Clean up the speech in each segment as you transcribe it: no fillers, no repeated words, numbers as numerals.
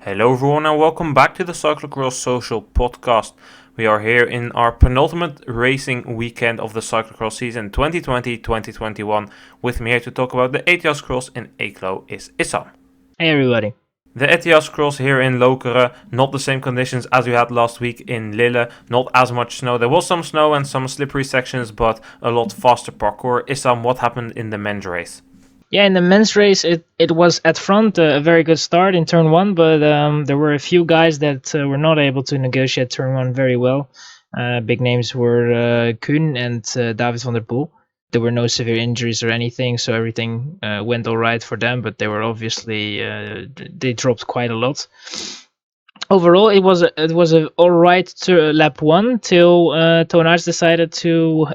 Hello everyone and welcome back to the Cyclocross Social podcast. We are here in our penultimate racing weekend of the Cyclocross season 2020-2021. With me here to talk about the Ethias Cross in Eeklo is Issam. Hey everybody. The Ethias Cross here in Lokeren, not the same conditions as we had last week in Lille, not as much snow. There was some snow and some slippery sections, but a lot faster parkour. Issam, what happened in the men's race? Yeah, in the men's race, it was at front a very good start in turn one, but there were a few guys that were not able to negotiate turn one very well. Big names were Koen and David van der Poel. There were no severe injuries or anything, so everything went all right for them, but they were obviously, they dropped quite a lot. Overall, it was a all right lap one till Tormans decided to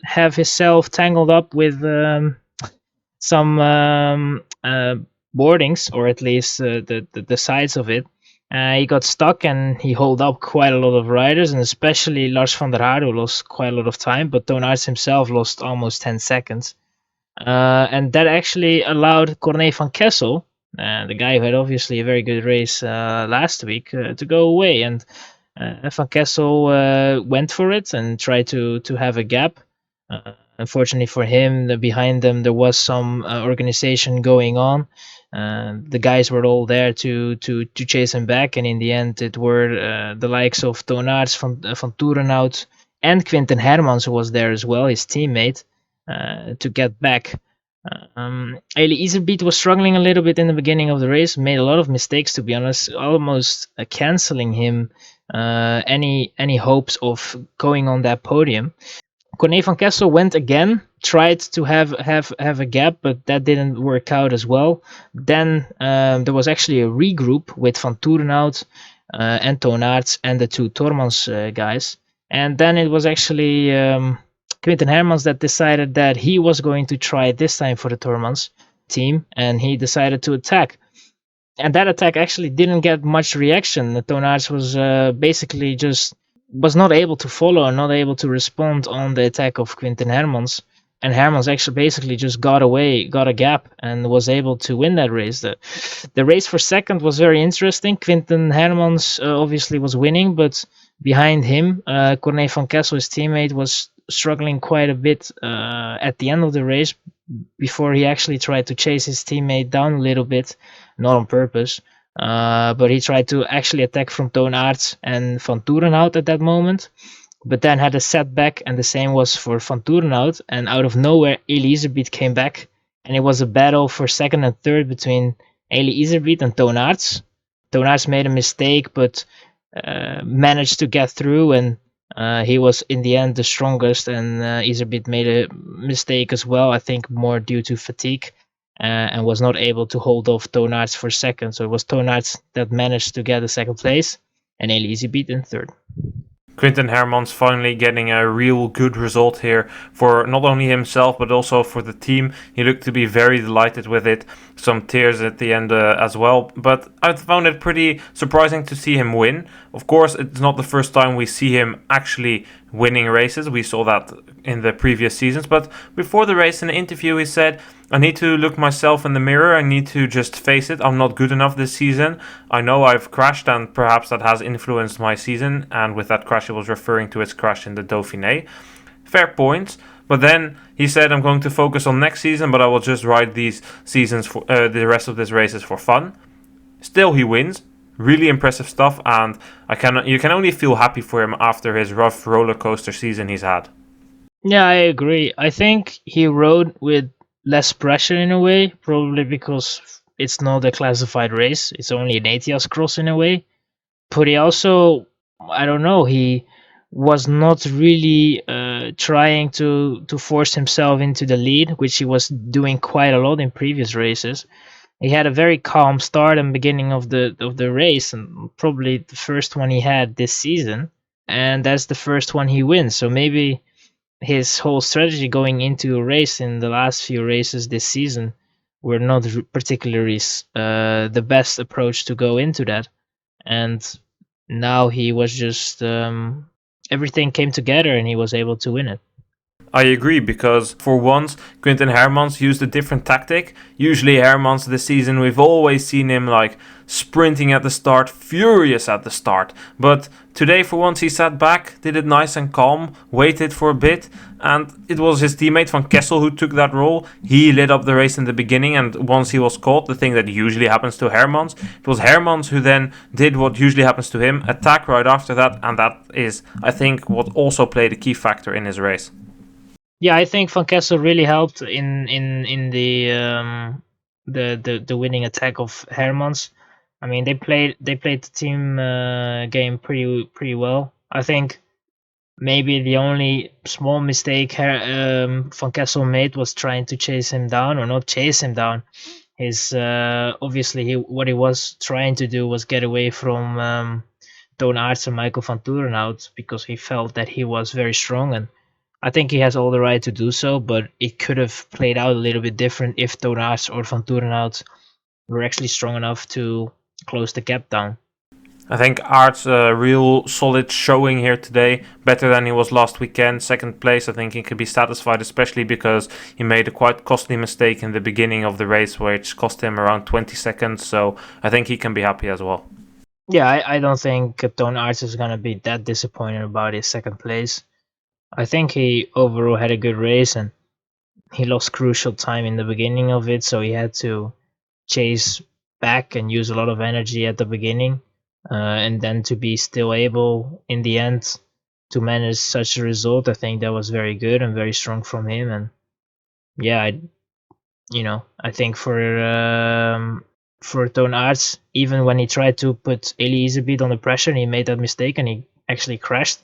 have himself tangled up with some boardings, or at least the sides of it. He got stuck and he held up quite a lot of riders, and especially Lars van der Haar, who lost quite a lot of time, but Tormans himself lost almost 10 seconds. And that actually allowed Courtney Van Kessel, the guy who had obviously a very good race last week, to go away. And Van Kessel went for it and tried to have a gap. Unfortunately for him, behind them there was some organization going on. The guys were all there to chase him back, and in the end it were the likes of Tormans, van Toerenhout, and Quinten Hermans, who was there as well, his teammate, to get back. Eli Iserbyt was struggling a little bit in the beginning of the race, made a lot of mistakes, to be honest, almost cancelling him any hopes of going on that podium. Courtney Van Kessel went again, tried to have a gap, but that didn't work out as well. Then there was actually a regroup with Van Toerenhout and Tormans and the two Tormans guys. And then it was actually Quinten Hermans that decided that he was going to try it this time for the Tormans team, and he decided to attack. And that attack actually didn't get much reaction. Tormans was basically just was not able to follow and not able to respond on the attack of Quinten Hermans. And Hermans actually basically just got away, got a gap, and was able to win that race. The race for second was very interesting. Quinten Hermans obviously was winning, but behind him, Courtney Van Kessel, his teammate, was struggling quite a bit at the end of the race before he actually tried to chase his teammate down a little bit, not on purpose. But he tried to actually attack from Aerts and Van Toerenhout at that moment, but then had a setback, and the same was for Van Toerenhout, and out of nowhere Eli Iserbyt came back, and it was a battle for second and third between Eli Iserbyt and Tormans. Tormans made a mistake, but managed to get through, and he was in the end the strongest, and Iserbyt made a mistake as well, I think more due to fatigue. And was not able to hold off Tormans for second. So it was Tormans that managed to get a second place, and Eli Iserbyt in third. Quinten Hermans finally getting a real good result here for not only himself but also for the team. He looked to be very delighted with it. Some tears at the end as well, but I found it pretty surprising to see him win. Of course, it's not the first time we see him actually winning races. We saw that in the previous seasons, but before the race in the interview he said, I need to look myself in the mirror, I need to just face it, I'm not good enough this season. I know I've crashed and perhaps that has influenced my season, and with that crash he was referring to his crash in the Dauphiné. Fair points, but then he said I'm going to focus on next season, but I will just ride these seasons for the rest of these races for fun. Still he wins, really impressive stuff, and you can only feel happy for him after his rough roller coaster season he's had. Yeah, I agree. I think he rode with less pressure in a way, probably because it's not a classified race. It's only an Ethias cross in a way. But he also, I don't know, he was not really trying to force himself into the lead, which he was doing quite a lot in previous races. He had a very calm start and beginning of the race, and probably the first one he had this season, and that's the first one he wins. So maybe his whole strategy going into a race in the last few races this season were not particularly the best approach to go into that. And now he was just everything came together and he was able to win it. I agree, because for once Quinten Hermans used a different tactic. Usually Hermans this season, we've always seen him like sprinting at the start, furious at the start. But today for once he sat back, did it nice and calm, waited for a bit, and it was his teammate Van Kessel who took that role. He lit up the race in the beginning, and once he was caught, the thing that usually happens to Hermans, it was Hermans who then did what usually happens to him, attack right after that, and that is, I think, what also played a key factor in his race. Yeah, I think Van Kessel really helped in the winning attack of Hermans. I mean, they played the team game pretty well. I think maybe the only small mistake Van Kessel made was trying to chase him down, or not chase him down. His obviously what he was trying to do was get away from Toon Aerts and Michael van Torenhout, because he felt that he was very strong, and I think he has all the right to do so, but it could have played out a little bit different if Toon Aerts or Van Torenhout were actually strong enough to close the gap down. I think Aerts a real solid showing here today, better than he was last weekend. Second place, I think he could be satisfied, especially because he made a quite costly mistake in the beginning of the race, which cost him around 20 seconds, so I think he can be happy as well. Yeah, I don't think Toon Aerts is going to be that disappointed about his second place. I think he overall had a good race, and he lost crucial time in the beginning of it, so he had to chase back and use a lot of energy at the beginning, and then to be still able in the end to manage such a result. I think that was very good and very strong from him. And yeah, I think for Toon Aerts, even when he tried to put Eli bit on the pressure and he made that mistake and he actually crashed,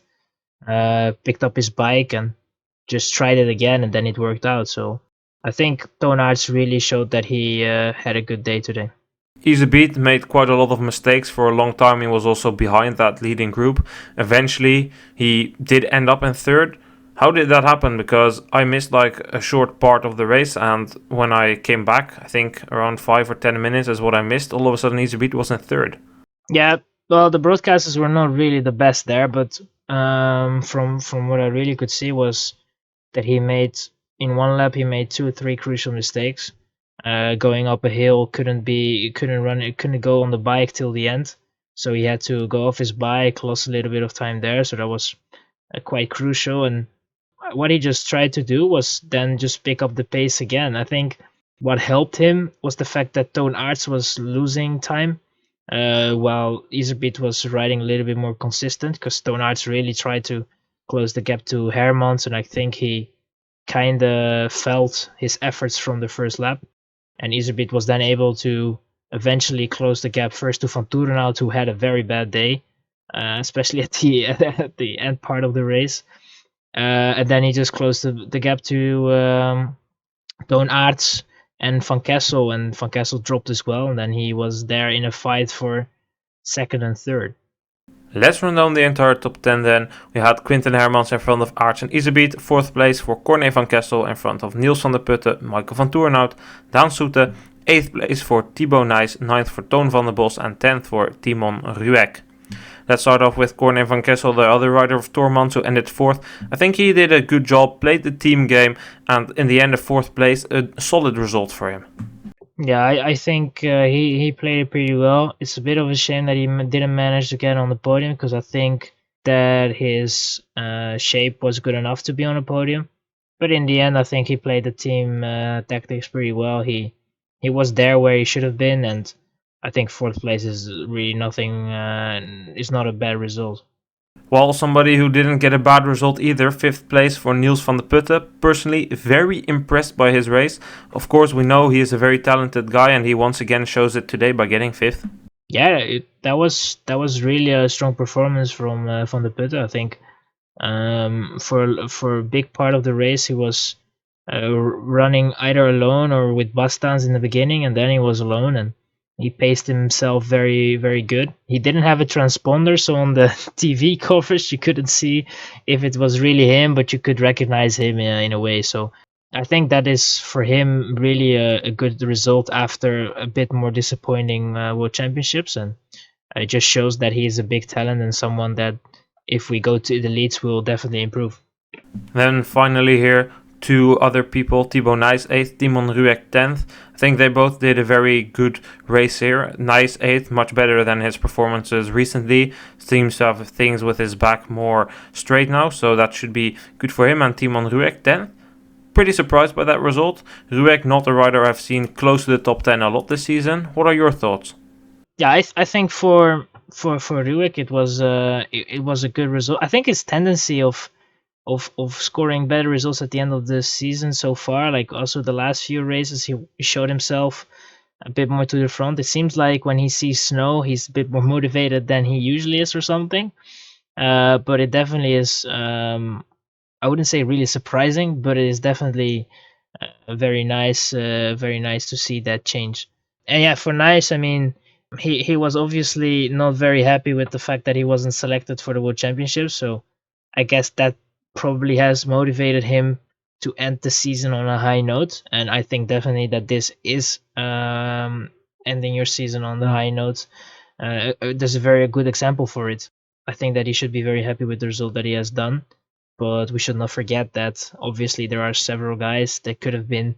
picked up his bike and just tried it again, and then it worked out. So I think Toon Aerts really showed that he had a good day today. Issam made quite a lot of mistakes. For a long time he was also behind that leading group. Eventually he did end up in third. How did that happen? Because I missed like a short part of the race, and when I came back, I think around 5 or 10 minutes is what I missed. All of a sudden Issam was in third. Yeah, well, the broadcasters were not really the best there, but from what I really could see was that he made, in one lap, he made 2 or 3 crucial mistakes. Going up a hill, couldn't go on the bike till the end, so he had to go off his bike, lost a little bit of time there, so that was quite crucial. And what he just tried to do was then just pick up the pace again. I think what helped him was the fact that Toon Aerts was losing time, while Issam was riding a little bit more consistent, because Toon Aerts really tried to close the gap to Hermans, and I think he kind of felt his efforts from the first lap. And Issam was then able to eventually close the gap first to Van Torenhout, who had a very bad day, especially at the end part of the race. And then he just closed the gap to Toon Aerts and Van Kessel, and Van Kessel dropped as well, and then he was there in a fight for second and third. Let's run down the entire top 10 then. We had Quinten Hermans in front of Aerts and Issam, 4th place for Courtney Van Kessel in front of Niels van der Putten, Michael van Torenhout, Daan Soete, 8th place for Thibaut Nys, 9th for Toon van der Bos and 10th for Nys and Ruegg. Let's start off with Courtney Van Kessel, the other rider of Tormans, who ended 4th. I think he did a good job, played the team game, and in the end, a 4th place, a solid result for him. Yeah, I think he played it pretty well. It's a bit of a shame that he didn't manage to get on the podium, because I think that his shape was good enough to be on the podium. But in the end, I think he played the team tactics pretty well. He was there where he should have been, and I think 4th place is really nothing. It's not a bad result. Well, somebody who didn't get a bad result either, 5th place for Niels van der Putten. Personally, very impressed by his race. Of course, we know he is a very talented guy, and he once again shows it today by getting 5th. Yeah, that was really a strong performance from Van der Putten. I think for a big part of the race, he was running either alone or with Bastans in the beginning, and then he was alone, and he paced himself very, very good. He didn't have a transponder, so on the TV coverage you couldn't see if it was really him, but you could recognize him in a way. So I think that is for him really a good result after a bit more disappointing World Championships, and it just shows that he is a big talent and someone that, if we go to the elites, will definitely improve. Then finally here, two other people, Thibaut Nys 8th, Nys and Ruegg 10th. I think they both did a very good race here. Nys 8th, much better than his performances recently. Seems to have things with his back more straight now, so that should be good for him. And Nys and Ruegg 10th. Pretty surprised by that result. Ruegg, not a rider I've seen close to the top 10 a lot this season. What are your thoughts? Yeah, I think for Ruegg it was it was a good result. I think his tendency of scoring better results at the end of the season so far, like also the last few races, he showed himself a bit more to the front. It seems like when he sees snow, he's a bit more motivated than he usually is or something. But it definitely is. I wouldn't say really surprising, but it is definitely very nice. Very nice to see that change. And yeah, for Nys, I mean, he was obviously not very happy with the fact that he wasn't selected for the World Championship. So I guess that probably has motivated him to end the season on a high note. And I think definitely that this is ending your season on the high note. There's a very good example for it. I think that he should be very happy with the result that he has done. But we should not forget that obviously there are several guys that could have been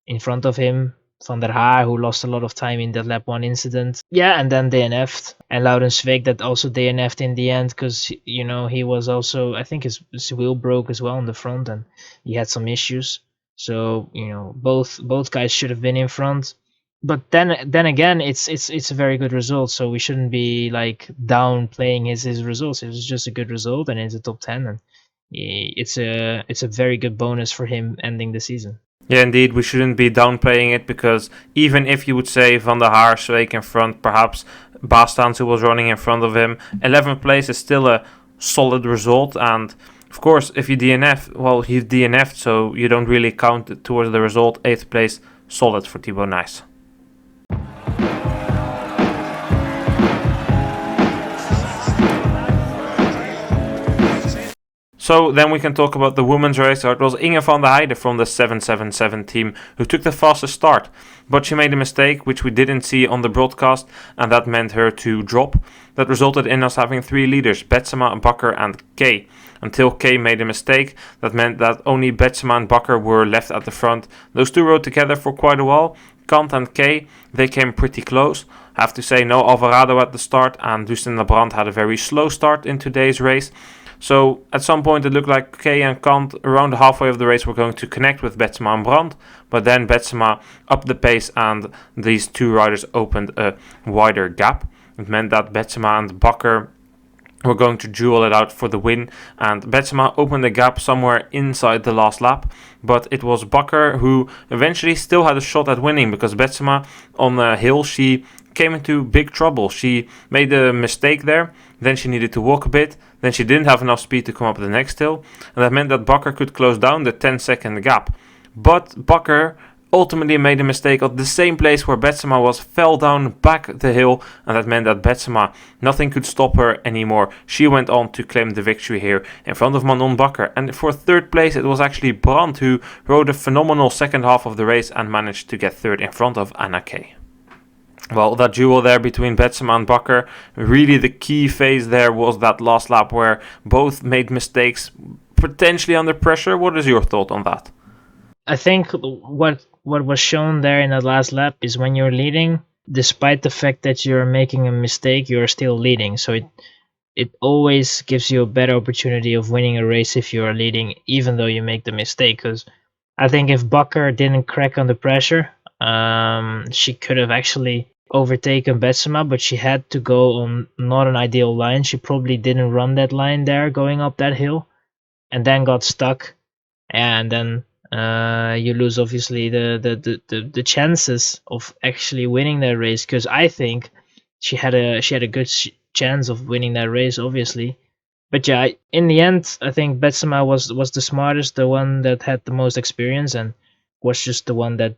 in front of him. Van der Haar, who lost a lot of time in the lap 1 incident. Yeah, and then DNF'd. And Zweig that also DNF'd in the end because, you know, he was also, I think his wheel broke as well on the front and he had some issues. So, you know, both guys should have been in front. But then again, it's a very good result, so we shouldn't be like downplaying his results. It was just a good result and it's a top 10 and it's a very good bonus for him ending the season. Yeah, indeed, we shouldn't be downplaying it because even if you would say Van der Haar, Zweig in front, perhaps Bastaans who was running in front of him, 11th place is still a solid result. And of course, if you DNF, well, he DNF'd, so you don't really count it towards the result. 8th place, solid for Thibaut Nys. So then we can talk about the women's race. It was Inge van der Heijden from the 777 team who took the fastest start. But she made a mistake which we didn't see on the broadcast, and that meant her to drop. That resulted in us having 3 leaders, Betsema, Bakker and Kay. Until Kay made a mistake, that meant that only Betsema and Bakker were left at the front. Those two rode together for quite a while. Kant and Kay, they came pretty close. I have to say no Alvarado at the start, and Dustin Labrand had a very slow start in today's race. So at some point it looked like Kay and Kant around halfway of the race were going to connect with Betsema and Brand, but then Betsema upped the pace and these two riders opened a wider gap. It meant that Betsema and Bakker were going to duel it out for the win, and Betsema opened a gap somewhere inside the last lap, but it was Bakker who eventually still had a shot at winning, because Betsema on the hill, she came into big trouble. She made a mistake there, then she needed to walk a bit, then she didn't have enough speed to come up the next hill, and that meant that Bakker could close down the 10-second gap. But Bakker ultimately made a mistake at the same place where Betsema was, fell down back the hill, and that meant that Betsema, nothing could stop her anymore. She went on to claim the victory here in front of Manon Bakker, and for third place it was actually Brandt who rode a phenomenal second half of the race and managed to get third in front of Anna Kay. Well, that duel there between Betsema and Bakker, really the key phase there was that last lap where both made mistakes, potentially under pressure. What is your thought on that? I think what was shown there in that last lap is when you're leading, despite the fact that you're making a mistake, you're still leading. So it always gives you a better opportunity of winning a race if you are leading, even though you make the mistake. Because I think if Bakker didn't crack under pressure, she could have actually overtaken Betsema, but she had to go on not an ideal line. She probably didn't run that line there going up that hill, and then got stuck, and then you lose obviously the chances of actually winning that race. Because I think she had a good chance of winning that race, obviously. But yeah, in the end, I think Betsema was the smartest, the one that had the most experience, and was just the one that,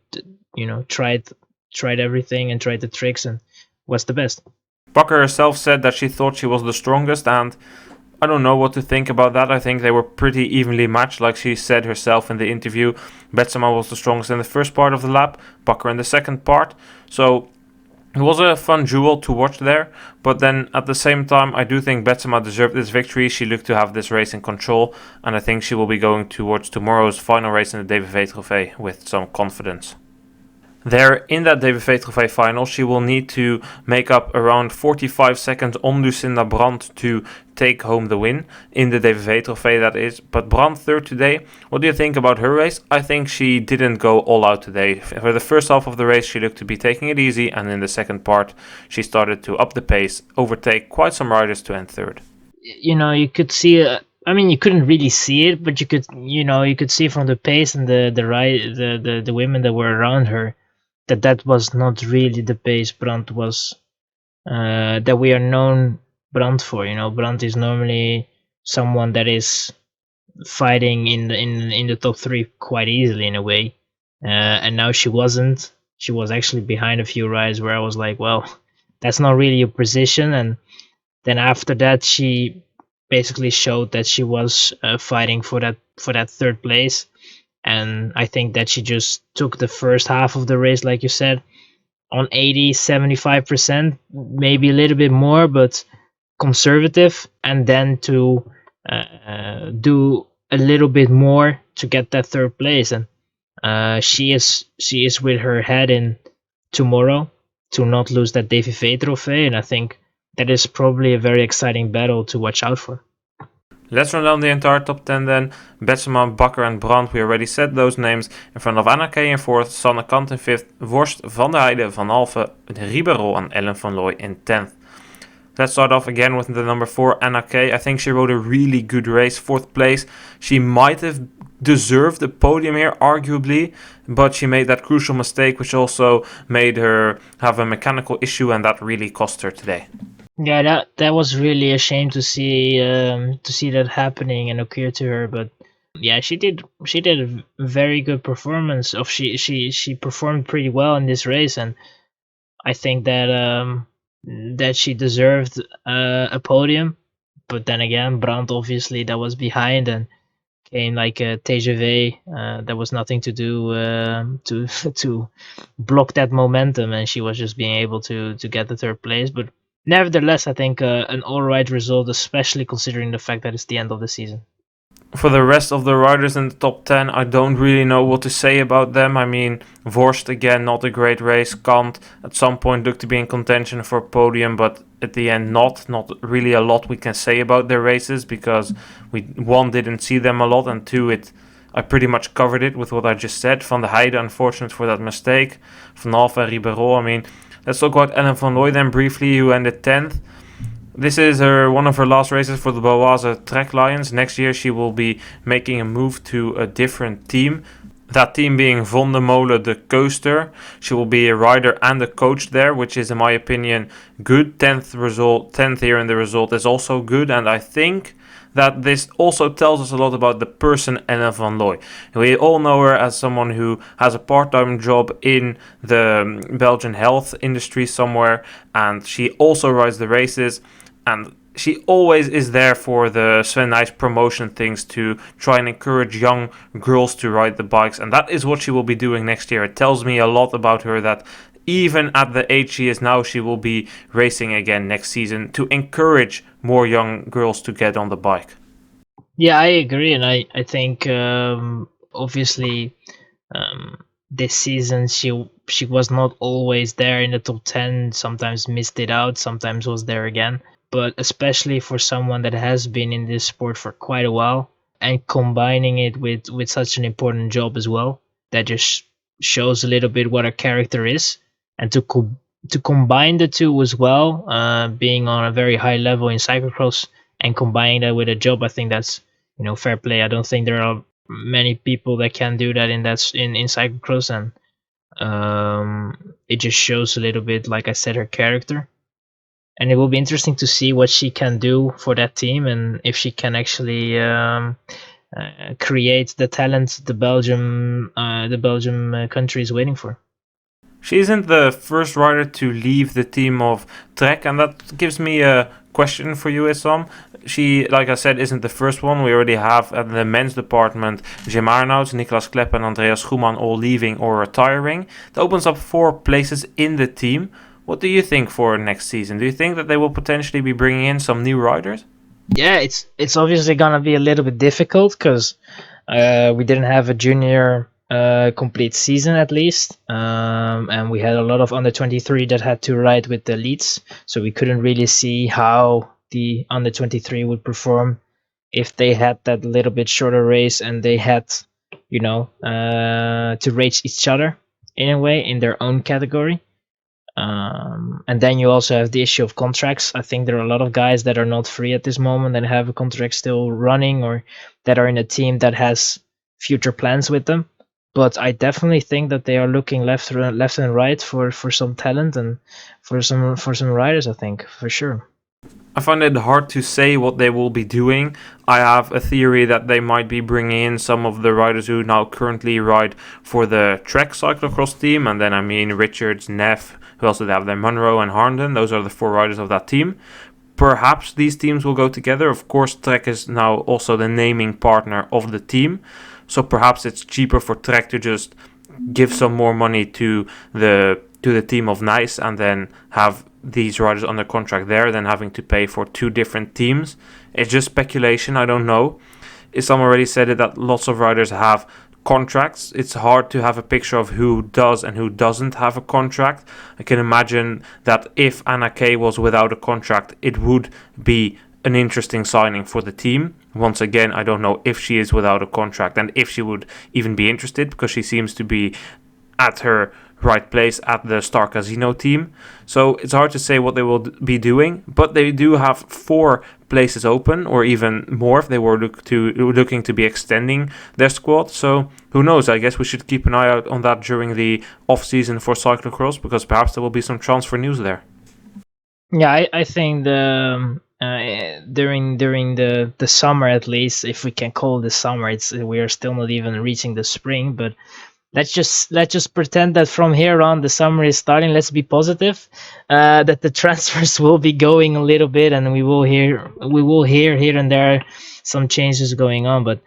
you know, tried everything and tried the tricks and was the best. Bakker herself said that she thought she was the strongest, and I don't know what to think about that. I think they were pretty evenly matched, like she said herself in the interview. Betsema was the strongest in the first part of the lap, Bakker in the second part. So It was a fun duel to watch there, but then at the same time, I do think Betsema deserved this victory. She looked to have this race in control, and I think she will be going towards tomorrow's final race in the DVV Trophy with some confidence. There, in that DVV Trophy final, she will need to make up around 45 seconds on Lucinda Brandt to take home the win in the DVV Trophy, that is. But Brandt third today. What do you think about her race? I think she didn't go all out today. For the first half of the race, she looked to be taking it easy, and in the second part, she started to up the pace, overtake quite some riders to end third. You could see. You couldn't really see it, but you could see from the pace and the women that were around her that was not really the pace Brandt was that we are known Brandt for. Brandt is normally someone that is fighting in the top three quite easily in a way, and now she wasn't. She was actually behind a few rides where I was like, well, that's not really your position. And then after that, she basically showed that she was fighting for that third place. And I think that she just took the first half of the race, like you said, on 75%, maybe a little bit more, but conservative, and then to do a little bit more to get that third place. And she is with her head in tomorrow to not lose that DVV Trophy, and I think that is probably a very exciting battle to watch out for. Let's run down the entire top 10 then. Betsema, Bakker and Brandt, we already said those names. In front of Anna Kay in 4th, Sanne Kant in 5th, Worst, Van der Heijden, Van Halve, Ribeiro and Ellen van Looy in 10th. Let's start off again with the number 4, Anna Kay. I think she rode a really good race, 4th place. She might have deserved the podium here, arguably, but she made that crucial mistake, which also made her have a mechanical issue, and that really cost her today. Yeah, that was really a shame to see that happening and occur to her. But yeah, she did a very good performance. She performed pretty well in this race, and I think that she deserved a podium. But then again, Brandt obviously that was behind and came like a TGV. There was nothing to do to block that momentum, and she was just being able to get the third place. But nevertheless, I think an alright result, especially considering the fact that it's the end of the season. For the rest of the riders in the top 10, I don't really know what to say about them. I mean, Worst again, not a great race. Kant at some point looked to be in contention for a podium, but at the end not really a lot we can say about their races, because we, one, didn't see them a lot, and two, I pretty much covered it with what I just said. Van der Heijden, unfortunate for that mistake. Van Halve, Ribeiro, I mean, let's talk about Ellen van Looy then briefly, who ended 10th. This is one of her last races for the Baloise Trek Lions. Next year she will be making a move to a different team. That team being Von de Molen, the coaster. She will be a rider and a coach there, which is in my opinion good. 10th here in the result is also good, and I think that this also tells us a lot about the person Ellen van Looy. We all know her as someone who has a part-time job in the Belgian health industry somewhere, and she also rides the races, and she always is there for the Sven Nys promotion things to try and encourage young girls to ride the bikes, and that is what she will be doing next year. It tells me a lot about her that even at the age she is now, she will be racing again next season to encourage more young girls to get on the bike. Yeah, I agree, and I think obviously this season she was not always there in the top 10, sometimes missed it out, sometimes was there again. But especially for someone that has been in this sport for quite a while and combining it with such an important job as well, that just shows a little bit what her character is. And to combine the two as well, being on a very high level in cyclocross and combining that with a job, I think that's fair play. I don't think there are many people that can do that in cyclocross, and it just shows a little bit, like I said, her character. And it will be interesting to see what she can do for that team, and if she can actually create the talent the Belgium country is waiting for. She isn't the first rider to leave the team of Trek, and that gives me a question for you, Issam. She, like I said, isn't the first one. We already have at the men's department Jim Arnouds, Niklas Klepp and Andreas Schumann all leaving or retiring. That opens up 4 places in the team. What do you think for next season? Do you think that they will potentially be bringing in some new riders? Yeah, it's obviously gonna be a little bit difficult because we didn't have a junior complete season at least, and we had a lot of under 23 that had to ride with the elites, so we couldn't really see how the under 23 would perform if they had that little bit shorter race and they had, to race each other in a way in their own category. And then you also have the issue of contracts. I think there are a lot of guys that are not free at this moment and have a contract still running, or that are in a team that has future plans with them. But I definitely think that they are looking left and right for some talent and for some riders. I think for sure. I find it hard to say what they will be doing. I have a theory that they might be bringing in some of the riders who now currently ride for the Trek cyclocross team, and then I mean Richards, Neff, who also have their Munro and Harnden. Those are the 4 riders of that team. Perhaps these teams will go together. Of course, Trek is now also the naming partner of the team, so perhaps it's cheaper for Trek to just give some more money to the team of Nys and then have these riders under contract there than having to pay for 2 different teams. It's just speculation, I don't know. Issam already said it that lots of riders have contracts. It's hard to have a picture of who does and who doesn't have a contract. I can imagine that if Anna Kay was without a contract, it would be an interesting signing for the team. Once again, I don't know if she is without a contract and if she would even be interested, because she seems to be at her right place at the Star Casino team. So it's hard to say what they will be doing, but they do have 4 places open, or even more if they were looking to be extending their squad. So who knows? I guess we should keep an eye out on that during the off season for cyclocross, because perhaps there will be some transfer news there. Yeah, I think during the summer, at least, if we can call it the summer, we are still not even reaching the spring, but let's just pretend that from here on the summer is starting. Let's be positive that the transfers will be going a little bit, and we will hear here and there some changes going on. But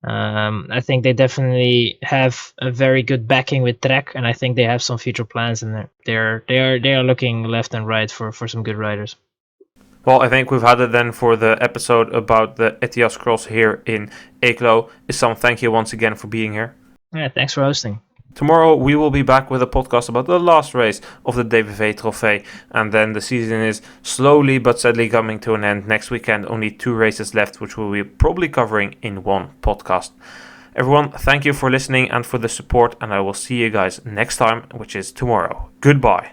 I think they definitely have a very good backing with Trek, and I think they have some future plans, and they are looking left and right for some good riders. Well, I think we've had it then for the episode about the Ethias cross here in Eeklo. Issam, thank you once again for being here. Yeah, thanks for hosting. Tomorrow we will be back with a podcast about the last race of the DVV Trophy, and then the season is slowly but steadily coming to an end. Next weekend, only 2 races left, which we'll be probably covering in one podcast. Everyone, thank you for listening and for the support, and I will see you guys next time, which is tomorrow. Goodbye.